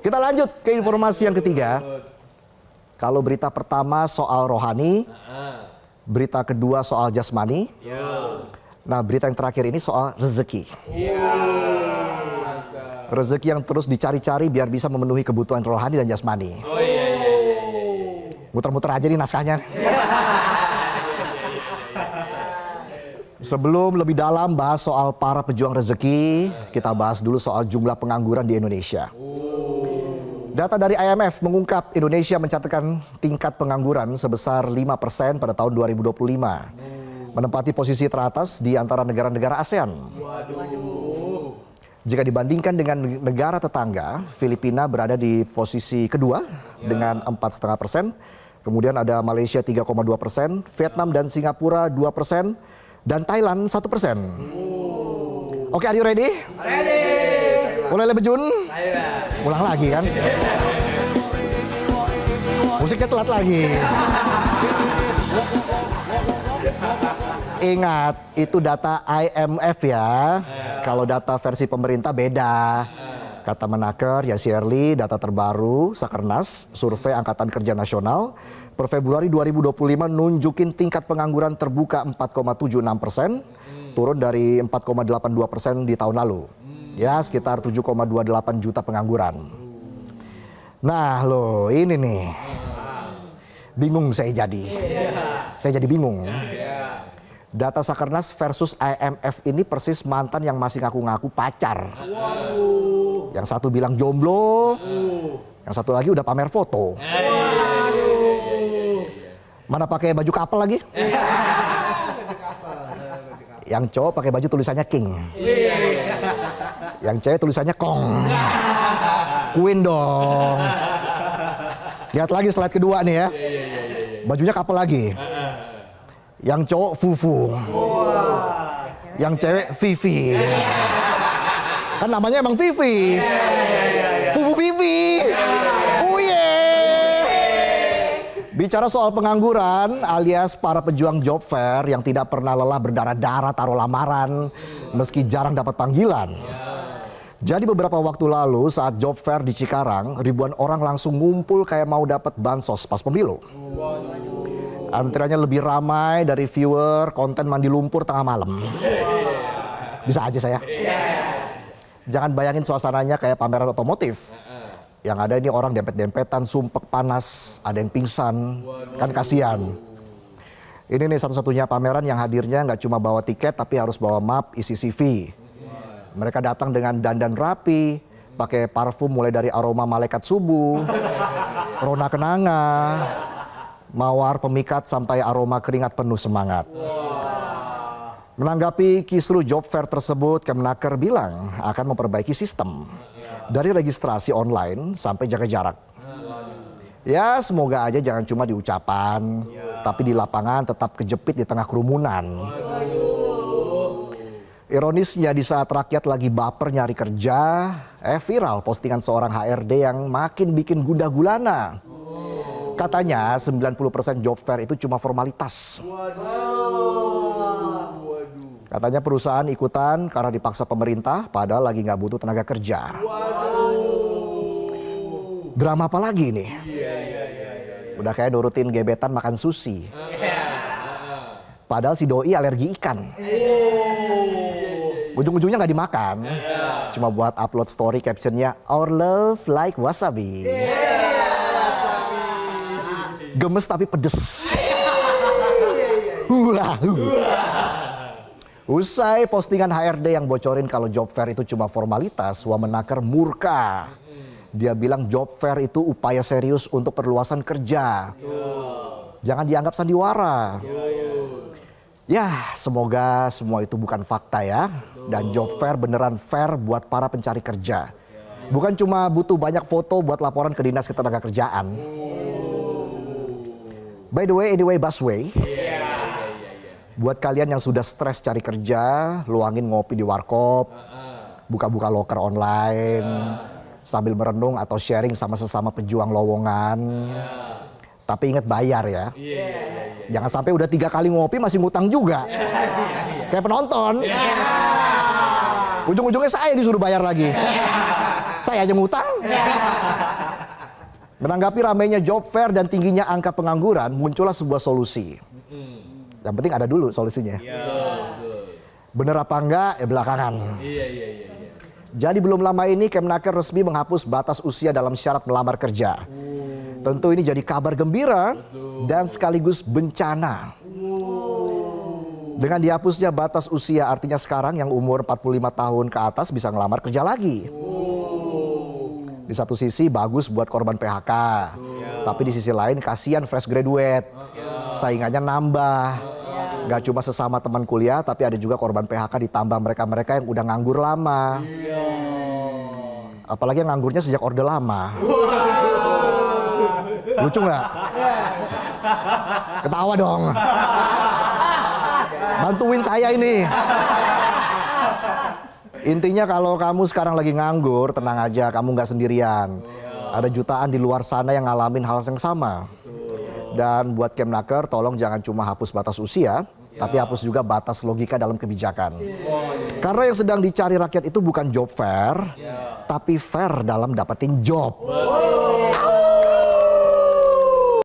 Kita lanjut ke informasi yang ketiga. Kalau berita pertama soal rohani, berita kedua soal jasmani. Nah, berita yang terakhir ini soal rezeki. Rezeki yang terus dicari-cari biar bisa memenuhi kebutuhan rohani dan jasmani. Muter-muter aja nih naskahnya. Sebelum lebih dalam bahas soal para pejuang rezeki, kita bahas dulu soal jumlah pengangguran di Indonesia. Data dari IMF mengungkap Indonesia mencatatkan tingkat pengangguran sebesar 5% pada tahun 2025. Menempati posisi teratas di antara negara-negara ASEAN. Jika dibandingkan dengan negara tetangga, Filipina berada di posisi kedua dengan 4,5%. Kemudian ada Malaysia 3,2%, Vietnam dan Singapura 2%. Dan Thailand 1%. Oke, are you ready? Ready. Mulai lebejun? Ulang lagi kan? Musiknya telat lagi. Ingat, itu data IMF ya. Kalau data versi pemerintah beda. Kata Menaker, ya Shirley, data terbaru Sakernas, survei Angkatan Kerja Nasional, per Februari 2025 nunjukin tingkat pengangguran terbuka 4,76%, turun dari 4,82% di tahun lalu. Ya, sekitar 7,28 juta pengangguran. Nah loh, ini nih. Bingung saya jadi. Saya jadi bingung. Data Sakernas versus IMF ini persis mantan yang masih ngaku-ngaku pacar. Yang satu bilang jomblo, yang satu lagi udah pamer foto. Mana pakai baju kapal lagi? Yang cowok pakai baju tulisannya King. Yang cewek tulisannya Kong. Queen dong. Lihat lagi slide kedua nih ya. Bajunya kapal lagi. Yang cowok Fufu. Yang cewek Vivi. Kan namanya emang Vivi. Fufu Vivi. Oh yeah. Bicara soal pengangguran alias para pejuang job fair yang tidak pernah lelah berdarah-darah taruh lamaran meski jarang dapat panggilan. Jadi beberapa waktu lalu saat job fair di Cikarang, ribuan orang langsung ngumpul kayak mau dapat bansos pas pemilu. Antriannya lebih ramai dari viewer konten mandi lumpur tengah malam. Bisa aja saya. Jangan bayangin suasananya kayak pameran otomotif. Yang ada ini orang dempet-dempetan, sumpek panas, ada yang pingsan, kan kasihan. Ini nih satu-satunya pameran yang hadirnya nggak cuma bawa tiket tapi harus bawa map isi CV. Mereka datang dengan dandan rapi, pakai parfum mulai dari aroma malaikat subuh, rona kenanga, mawar pemikat sampai aroma keringat penuh semangat. Menanggapi kisruh job fair tersebut, Kemenaker bilang akan memperbaiki sistem dari registrasi online sampai jaga jarak. Ya semoga aja jangan cuma di ucapan, tapi di lapangan tetap kejepit di tengah kerumunan. Ironisnya di saat rakyat lagi baper nyari kerja, viral postingan seorang HRD yang makin bikin gundah gulana. Katanya 90% job fair itu cuma formalitas. Katanya perusahaan ikutan karena dipaksa pemerintah padahal lagi nggak butuh tenaga kerja. Drama apa lagi nih? Udah kayak nurutin gebetan makan sushi. Padahal si doi alergi ikan. Ujung-ujungnya nggak dimakan. Cuma buat upload story captionnya Our love like wasabi. Gemes tapi pedes. Usai postingan HRD yang bocorin kalau job fair itu cuma formalitas, Wamenaker murka. Dia bilang job fair itu upaya serius untuk perluasan kerja. Jangan dianggap sandiwara. Ya, semoga semua itu bukan fakta ya. Dan job fair beneran fair buat para pencari kerja. Bukan cuma butuh banyak foto buat laporan ke Dinas Ketenagakerjaan. By the way, anyway, busway. Buat kalian yang sudah stres cari kerja, luangin ngopi di warkop, buka-buka loker online, sambil merenung atau sharing sama sesama pejuang lowongan. Tapi ingat bayar ya. Jangan sampai udah 3 kali ngopi masih ngutang juga. Kayak penonton. Ujung-ujungnya saya disuruh bayar lagi. Saya aja ngutang. Menanggapi ramainya job fair dan tingginya angka pengangguran, muncullah sebuah solusi. Yang penting ada dulu solusinya. Bener apa enggak, ya belakangan. Jadi belum lama ini Kemnaker resmi menghapus batas usia dalam syarat melamar kerja. Tentu ini jadi kabar gembira dan sekaligus bencana. Dengan dihapusnya batas usia artinya sekarang yang umur 45 tahun ke atas bisa ngelamar kerja lagi. Di satu sisi bagus buat korban PHK. Tapi di sisi lain kasihan fresh graduate. Saingannya nambah. Gak cuma sesama teman kuliah, tapi ada juga korban PHK ditambah mereka-mereka yang udah nganggur lama. Apalagi yang nganggurnya sejak Orde Lama. Lucu nggak? Ketawa dong. Bantuin saya ini. Intinya kalau kamu sekarang lagi nganggur, tenang aja, kamu nggak sendirian. Ada jutaan di luar sana yang ngalamin hal yang sama. Dan buat Kemnaker, tolong jangan cuma hapus batas usia, tapi hapus juga batas logika dalam kebijakan. Karena yang sedang dicari rakyat itu bukan job fair, tapi fair dalam dapetin job.